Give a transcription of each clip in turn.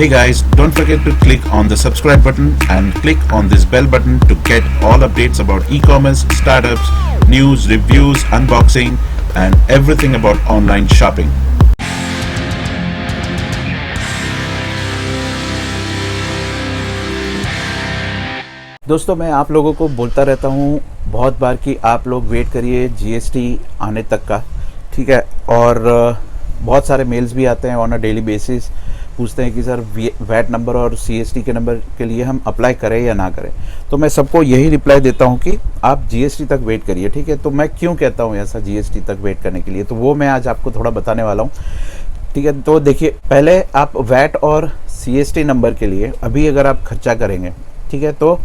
Hey guys, don't forget to click on the subscribe button and click on this bell button to get all updates about e-commerce, startups, news, reviews, unboxing and everything about online shopping. दोस्तों, मैं आप लोगों को बोलता रहता हूँ बहुत बार कि आप लोग वेट करिए जीएसटी आने तक का, ठीक है। और बहुत सारे मेल्स भी आते हैं ऑन अ डेली बेसिस, पूछते हैं कि सर वैट नंबर और सीएसटी के नंबर के लिए हम अप्लाई करें या ना करें। तो मैं सबको यही रिप्लाई देता हूँ कि आप जीएसटी तक वेट करिए, ठीक है। तो मैं क्यों कहता हूँ ऐसा जीएसटी तक वेट करने के लिए, तो वो मैं आज आपको थोड़ा बताने वाला हूँ, ठीक है। तो देखिए, पहले आप वैट और सीएसटी नंबर के लिए अभी अगर आप खर्चा करेंगे, ठीक है, तो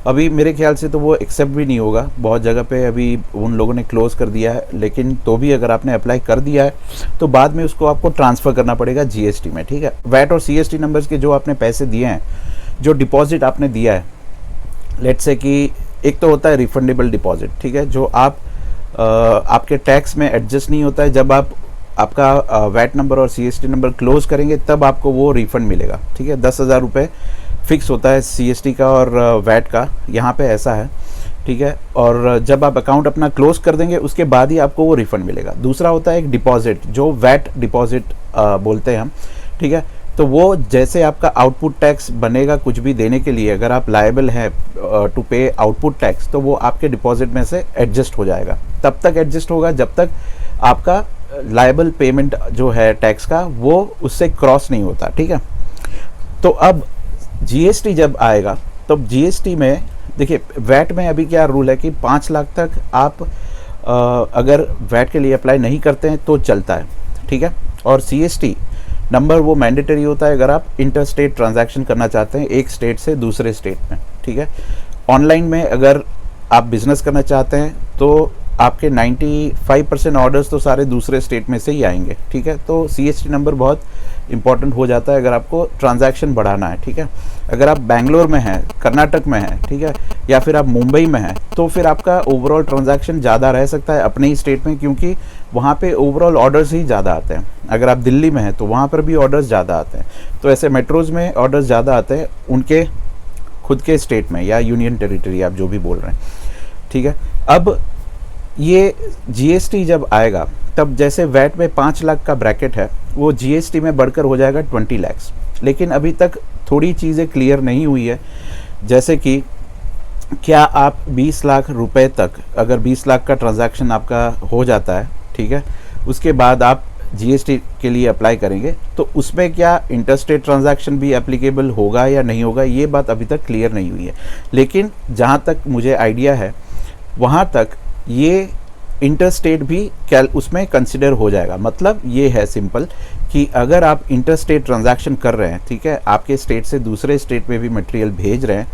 अभी मेरे ख्याल से तो वो एक्सेप्ट भी नहीं होगा। बहुत जगह पे अभी उन लोगों ने क्लोज़ कर दिया है, लेकिन तो भी अगर आपने अप्लाई कर दिया है तो बाद में उसको आपको ट्रांसफ़र करना पड़ेगा जीएसटी में, ठीक है। वैट और सीएसटी नंबर्स के जो आपने पैसे दिए हैं, जो डिपॉजिट आपने दिया है, लेट्स से कि एक तो होता है रिफंडेबल डिपॉजिट, ठीक है, जो आपके टैक्स में एडजस्ट नहीं होता है। जब आप आपका वैट नंबर और सीएसटी नंबर क्लोज़ करेंगे तब आपको वो रिफ़ंड मिलेगा, ठीक है। 10,000 रुपये फिक्स होता है सीएसटी का और वैट का, यहाँ पे ऐसा है, ठीक है। और जब आप अकाउंट अपना क्लोज कर देंगे उसके बाद ही आपको वो रिफ़ंड मिलेगा। दूसरा होता है एक डिपॉजिट, जो वैट डिपॉजिट बोलते हैं हम, ठीक है। तो वो जैसे आपका आउटपुट टैक्स बनेगा कुछ भी देने के लिए, अगर आप लायबल हैं टू पे आउटपुट टैक्स, तो वो आपके डिपॉजिट में से एडजस्ट हो जाएगा। तब तक एडजस्ट होगा जब तक आपका लायबल पेमेंट जो है टैक्स का वो उससे क्रॉस नहीं होता, ठीक है। तो अब जीएसटी जब आएगा तब जीएसटी में देखिए, वैट में अभी क्या रूल है कि 5 लाख तक आप अगर वैट के लिए अप्लाई नहीं करते हैं तो चलता है, ठीक है। और सीएसटी नंबर वो मैंडेटरी होता है अगर आप इंटर स्टेट ट्रांजैक्शन करना चाहते हैं एक स्टेट से दूसरे स्टेट में, ठीक है। ऑनलाइन में अगर आप बिजनेस करना चाहते हैं तो आपके 95% ऑर्डर्स तो सारे दूसरे स्टेट में से ही आएंगे, ठीक है। तो सीएसटी नंबर बहुत इंपॉर्टेंट हो जाता है अगर आपको ट्रांजैक्शन बढ़ाना है, ठीक है। अगर आप बैंगलोर में हैं, कर्नाटक में हैं, ठीक है, या फिर आप मुंबई में हैं, तो फिर आपका ओवरऑल ट्रांजैक्शन ज़्यादा रह सकता है अपने ही स्टेट में, क्योंकि वहाँ पे ओवरऑल ऑर्डर्स ही ज़्यादा आते हैं। अगर आप दिल्ली में हैं तो वहाँ पर भी ऑर्डर्स ज़्यादा आते हैं। तो ऐसे मेट्रोज़ में ऑर्डर्स ज़्यादा आते हैं उनके खुद के स्टेट में या यूनियन टेरिटरी, आप जो भी बोल रहे हैं, ठीक है। अब ये जीएसटी जब आएगा तब जैसे वैट में 5 लाख का ब्रैकेट है, वो जीएसटी में बढ़कर हो जाएगा 20 लाख। लेकिन अभी तक थोड़ी चीज़ें क्लियर नहीं हुई है, जैसे कि क्या आप 20 लाख रुपए तक, अगर 20 लाख का ट्रांजैक्शन आपका हो जाता है, ठीक है, उसके बाद आप जीएसटी के लिए अप्लाई करेंगे तो उसमें क्या इंटरस्टेट ट्रांजैक्शन भी एप्लीकेबल होगा या नहीं होगा, ये बात अभी तक क्लियर नहीं हुई है। लेकिन जहाँ तक मुझे आइडिया है वहाँ तक ये इंटरस्टेट भी उसमें कंसिडर हो जाएगा। मतलब ये है सिंपल कि अगर आप इंटरस्टेट ट्रांजैक्शन कर रहे हैं, ठीक है, आपके स्टेट से दूसरे स्टेट में भी मटेरियल भेज रहे हैं,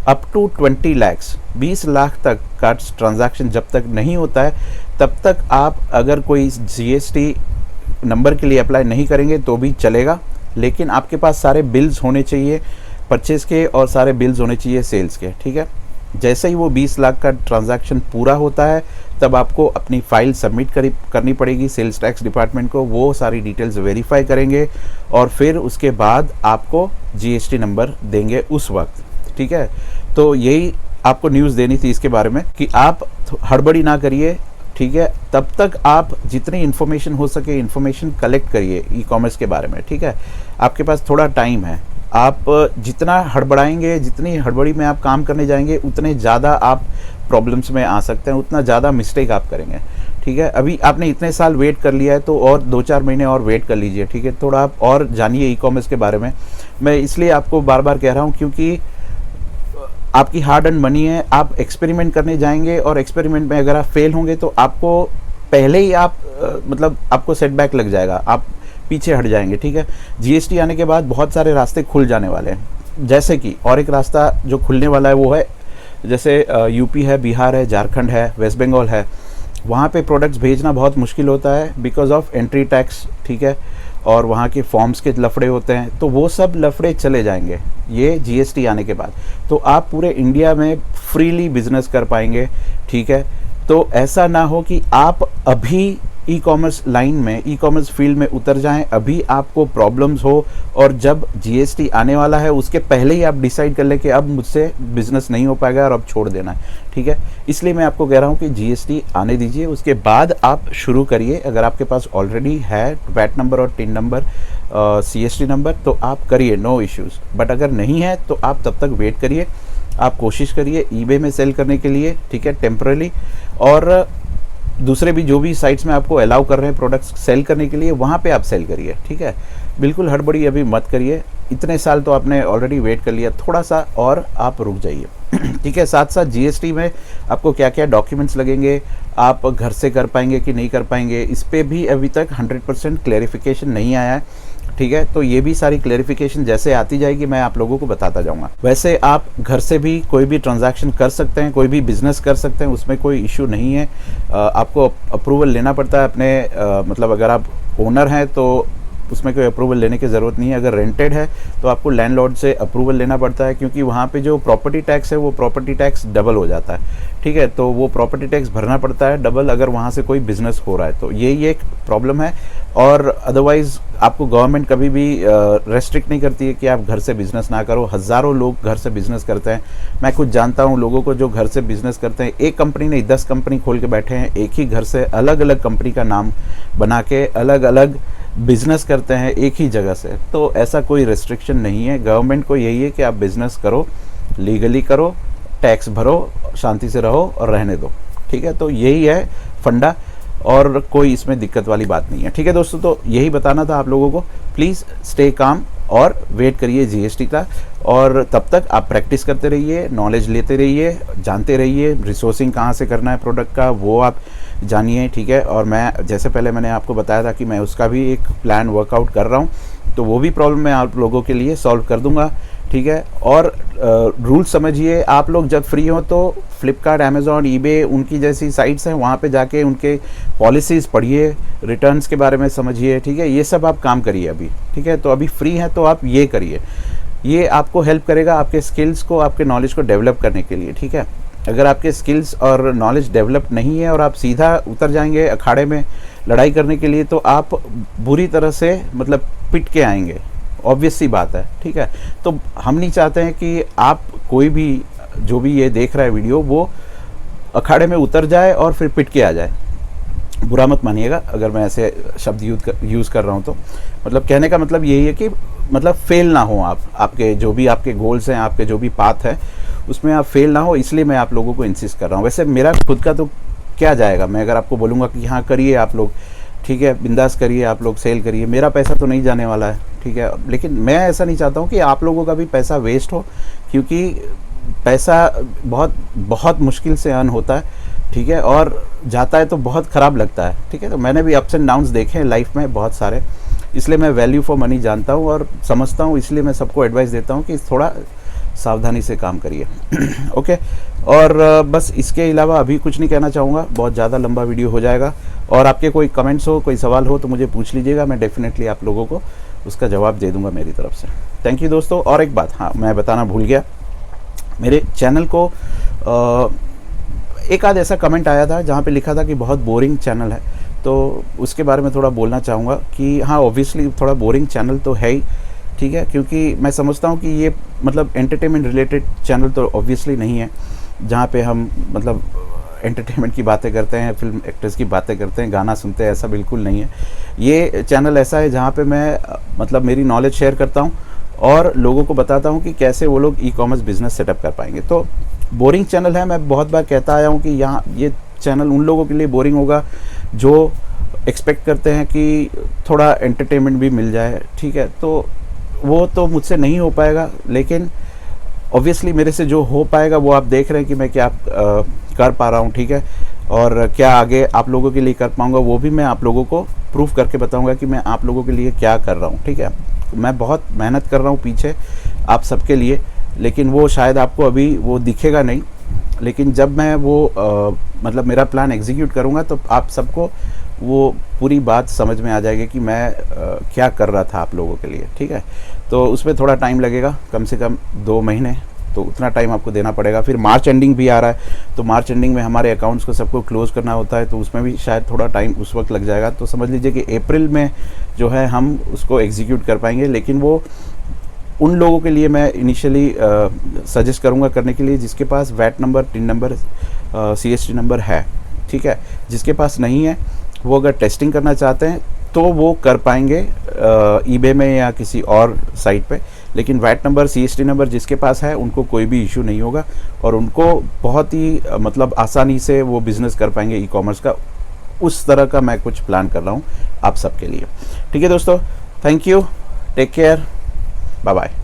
अप टू 20 लाख 20 लाख तक का ट्रांजैक्शन जब तक नहीं होता है तब तक आप अगर कोई जीएसटी नंबर के लिए अप्लाई नहीं करेंगे तो भी चलेगा। लेकिन आपके पास सारे बिल्स होने चाहिए परचेज़ के और सारे बिल्स होने चाहिए सेल्स के, ठीक है। जैसे ही वो 20 लाख का ट्रांजैक्शन पूरा होता है तब आपको अपनी फ़ाइल सबमिट करनी पड़ेगी सेल्स टैक्स डिपार्टमेंट को। वो सारी डिटेल्स वेरीफाई करेंगे और फिर उसके बाद आपको जीएसटी नंबर देंगे उस वक्त, ठीक है। तो यही आपको न्यूज़ देनी थी इसके बारे में कि आप हड़बड़ी ना करिए, ठीक है। तब तक आप जितनी इन्फॉर्मेशन हो सके इन्फॉर्मेशन कलेक्ट करिए ई कॉमर्स के बारे में, ठीक है। आपके पास थोड़ा टाइम है, आप जितना हड़बड़ाएंगे, जितनी हड़बड़ी में आप काम करने जाएंगे उतने ज़्यादा आप प्रॉब्लम्स में आ सकते हैं, उतना ज़्यादा मिस्टेक आप करेंगे, ठीक है। अभी आपने इतने साल वेट कर लिया है तो और 2-4 महीने और वेट कर लीजिए, ठीक है। थोड़ा आप और जानिए ई कॉमर्स के बारे में। मैं इसलिए आपको बार बार कह रहा हूँ क्योंकि आपकी हार्ड अर्न मनी है, आप एक्सपेरिमेंट करने जाएंगे और एक्सपेरिमेंट में अगर आप फेल होंगे तो आपको पहले ही मतलब आपको सेटबैक लग जाएगा, आप पीछे हट जाएंगे, ठीक है। जीएसटी आने के बाद बहुत सारे रास्ते खुल जाने वाले हैं, जैसे कि और एक रास्ता जो खुलने वाला है वो है जैसे यूपी है, बिहार है, झारखंड है, वेस्ट बंगाल है, वहाँ पे प्रोडक्ट्स भेजना बहुत मुश्किल होता है बिकॉज ऑफ एंट्री टैक्स, ठीक है, और वहाँ के फॉर्म्स के लफड़े होते हैं। तो वो सब लफड़े चले जाएंगे ये जीएसटी आने के बाद, तो आप पूरे इंडिया में फ्रीली बिजनेस कर पाएंगे, ठीक है। तो ऐसा ना हो कि आप अभी ई कॉमर्स लाइन में, ई कॉमर्स फील्ड में उतर जाएं, अभी आपको प्रॉब्लम्स हो और जब जीएसटी आने वाला है उसके पहले ही आप डिसाइड कर लें कि अब मुझसे बिजनेस नहीं हो पाएगा और अब छोड़ देना है, ठीक है। इसलिए मैं आपको कह रहा हूँ कि जीएसटी आने दीजिए, उसके बाद आप शुरू करिए। अगर आपके पास ऑलरेडी है वैट नंबर और टिन नंबर, सीएसटी नंबर, तो आप करिए, नो इश्यूज़। बट अगर नहीं है तो आप तब तक वेट करिए, आप कोशिश करिए ईबे में सेल करने के लिए, ठीक है, टेम्पररी, और दूसरे भी जो भी साइट्स में आपको अलाउ कर रहे हैं प्रोडक्ट्स सेल करने के लिए, वहाँ पे आप सेल करिए, ठीक है। बिल्कुल हड़बड़ी अभी मत करिए, इतने साल तो आपने ऑलरेडी वेट कर लिया, थोड़ा सा और आप रुक जाइए, ठीक है। साथ साथ जीएसटी में आपको क्या क्या डॉक्यूमेंट्स लगेंगे, आप घर से कर पाएंगे कि नहीं कर पाएंगे, इस पर भी अभी तक 100% क्लैरिफिकेशन नहीं आया है, ठीक है। तो ये भी सारी क्लैरिफिकेशन जैसे आती जाएगी मैं आप लोगों को बताता जाऊंगा। वैसे आप घर से भी कोई भी ट्रांजैक्शन कर सकते हैं, कोई भी बिजनेस कर सकते हैं, उसमें कोई इशू नहीं है। आपको अप्रूवल लेना पड़ता है अपने, मतलब अगर आप ओनर हैं तो उसमें कोई अप्रूवल लेने की ज़रूरत नहीं है। अगर रेंटेड है तो आपको लैंडलॉर्ड से अप्रूवल लेना पड़ता है, क्योंकि वहाँ पे जो प्रॉपर्टी टैक्स है वो प्रॉपर्टी टैक्स डबल हो जाता है, ठीक है। तो वो प्रॉपर्टी टैक्स भरना पड़ता है डबल अगर वहाँ से कोई बिजनेस हो रहा है, तो यही एक प्रॉब्लम है। और अदरवाइज़ आपको गवर्नमेंट कभी भी रेस्ट्रिक्ट नहीं करती है कि आप घर से बिज़नेस ना करो। हज़ारों लोग घर से बिज़नेस करते हैं, मैं खुद जानता हूँ लोगों को जो घर से बिज़नेस करते हैं। एक कंपनी नहीं 10 कंपनी खोल के बैठे हैं, एक ही घर से अलग अलग कंपनी का नाम बना के अलग अलग बिजनेस करते हैं एक ही जगह से। तो ऐसा कोई रेस्ट्रिक्शन नहीं है, गवर्नमेंट को यही है कि आप बिजनेस करो, लीगली करो, टैक्स भरो, शांति से रहो और रहने दो, ठीक है। तो यही है फंडा और कोई इसमें दिक्कत वाली बात नहीं है, ठीक है दोस्तों। तो यही बताना था आप लोगों को, प्लीज़ स्टे काम और वेट करिए जीएसटी का, और तब तक आप प्रैक्टिस करते रहिए, नॉलेज लेते रहिए, जानते रहिए, रिसोर्सिंग कहाँ से करना है प्रोडक्ट का वो आप जानिए, ठीक है। और मैं जैसे पहले मैंने आपको बताया था कि मैं उसका भी एक प्लान वर्कआउट कर रहा हूँ, तो वो भी प्रॉब्लम मैं आप लोगों के लिए सॉल्व कर दूंगा, ठीक है। और रूल समझिए, आप लोग जब फ्री हो तो फ्लिपकार्ट, अमेज़ॉन, ईबे, उनकी जैसी साइट्स हैं वहाँ पे जाके उनके पॉलिसीज़ पढ़िए, रिटर्न्स के बारे में समझिए, ठीक है। ये सब आप काम करिए अभी, ठीक है। तो अभी फ्री हैं तो आप ये करिए, ये आपको हेल्प करेगा आपके स्किल्स को, आपके नॉलेज को डेवलप करने के लिए, ठीक है। अगर आपके स्किल्स और नॉलेज डेवलप नहीं है और आप सीधा उतर जाएंगे अखाड़े में लड़ाई करने के लिए, तो आप बुरी तरह से मतलब पिट के आएंगे, ऑब्वियस सी बात है, ठीक है। तो हम नहीं चाहते हैं कि आप कोई भी जो भी ये देख रहा है वीडियो वो अखाड़े में उतर जाए और फिर पिट के आ जाए। बुरा मत मानिएगा अगर मैं ऐसे शब्द यूज़ कर रहा हूँ, तो मतलब कहने का मतलब यही है कि मतलब फेल ना हो आप, आपके जो भी आपके गोल्स हैं, आपके जो भी पाथ है उसमें आप फेल ना हो, इसलिए मैं आप लोगों को इंसिस्ट कर रहा हूँ। वैसे मेरा खुद का तो क्या जाएगा, मैं अगर आपको बोलूँगा कि हाँ करिए आप लोग, ठीक है, बिंदास करिए आप लोग, सेल करिए, मेरा पैसा तो नहीं जाने वाला है, ठीक है। लेकिन मैं ऐसा नहीं चाहता हूँ कि आप लोगों का भी पैसा वेस्ट हो, क्योंकि पैसा बहुत बहुत मुश्किल से अर्न होता है, ठीक है, और जाता है तो बहुत ख़राब लगता है, ठीक है। तो मैंने भी अप्स एंड डाउन्स देखे हैं लाइफ में बहुत सारे, इसलिए मैं वैल्यू फॉर मनी जानता हूँ और समझता हूँ, इसलिए मैं सबको एडवाइस देता हूँ कि थोड़ा सावधानी से काम करिए ओके। और बस इसके अलावा अभी कुछ नहीं कहना चाहूँगा, बहुत ज़्यादा लंबा वीडियो हो जाएगा। और आपके कोई कमेंट्स हो, कोई सवाल हो तो मुझे पूछ लीजिएगा, मैं डेफिनेटली आप लोगों को उसका जवाब दे दूँगा मेरी तरफ से। थैंक यू दोस्तों। और एक बात हाँ मैं बताना भूल गया, मेरे चैनल को एक आध ऐसा कमेंट आया था जहाँ पे लिखा था कि बहुत बोरिंग चैनल है, तो उसके बारे में थोड़ा बोलना चाहूँगा कि हाँ ऑब्वियसली थोड़ा बोरिंग चैनल तो है ही, ठीक है, क्योंकि मैं समझता हूँ कि ये मतलब एंटरटेनमेंट रिलेटेड चैनल तो ऑब्वियसली नहीं है, जहाँ पे हम मतलब एंटरटेनमेंट की बातें करते हैं, फिल्म एक्टर्स की बातें करते हैं, गाना सुनते हैं, ऐसा बिल्कुल नहीं है। ये चैनल ऐसा है जहाँ पे मैं मतलब मेरी नॉलेज शेयर करता हूँ और लोगों को बताता हूँ कि कैसे वो लोग ई कॉमर्स बिजनेस सेटअप कर पाएंगे। तो बोरिंग चैनल है, मैं बहुत बार कहता आया हूँ कि यहाँ ये चैनल उन लोगों के लिए बोरिंग होगा जो एक्सपेक्ट करते हैं कि थोड़ा एंटरटेनमेंट भी मिल जाए, ठीक है। तो वो तो मुझसे नहीं हो पाएगा, लेकिन ऑब्वियसली मेरे से जो हो पाएगा वो आप देख रहे हैं कि मैं क्या कर पा रहा हूँ, ठीक है, और क्या आगे आप लोगों के लिए कर पाऊँगा वो भी मैं आप लोगों को प्रूफ करके बताऊँगा कि मैं आप लोगों के लिए क्या कर रहा हूँ, ठीक है। मैं बहुत मेहनत कर रहा हूँ पीछे आप सबके लिए, लेकिन वो शायद आपको अभी वो दिखेगा नहीं, लेकिन जब मैं वो मतलब मेरा प्लान एग्जीक्यूट करूँगा तो आप सबको वो पूरी बात समझ में आ जाएगी कि मैं क्या कर रहा था आप लोगों के लिए, ठीक है। तो उसमें थोड़ा टाइम लगेगा, कम से कम 2 महीने तो उतना टाइम आपको देना पड़ेगा। फिर मार्च एंडिंग भी आ रहा है, तो मार्च एंडिंग में हमारे अकाउंट्स को सबको क्लोज करना होता है, तो उसमें भी शायद थोड़ा टाइम उस वक्त लग जाएगा। तो समझ लीजिए कि अप्रैल में जो है हम उसको एग्जीक्यूट कर पाएंगे। लेकिन वो उन लोगों के लिए मैं इनिशियली सजेस्ट करूंगा करने के लिए जिसके पास VAT number, TIN number, CST number है, ठीक है। जिसके पास नहीं है वो अगर टेस्टिंग करना चाहते हैं तो वो कर पाएंगे eBay में या किसी और साइट पे। लेकिन वैट नंबर, CST नंबर जिसके पास है उनको कोई भी इशू नहीं होगा और उनको बहुत ही मतलब आसानी से वो बिज़नेस कर पाएंगे ई-कॉमर्स का। उस तरह का मैं कुछ प्लान कर रहा हूँ आप सबके लिए। ठीक है दोस्तों, thank you, take care, bye bye.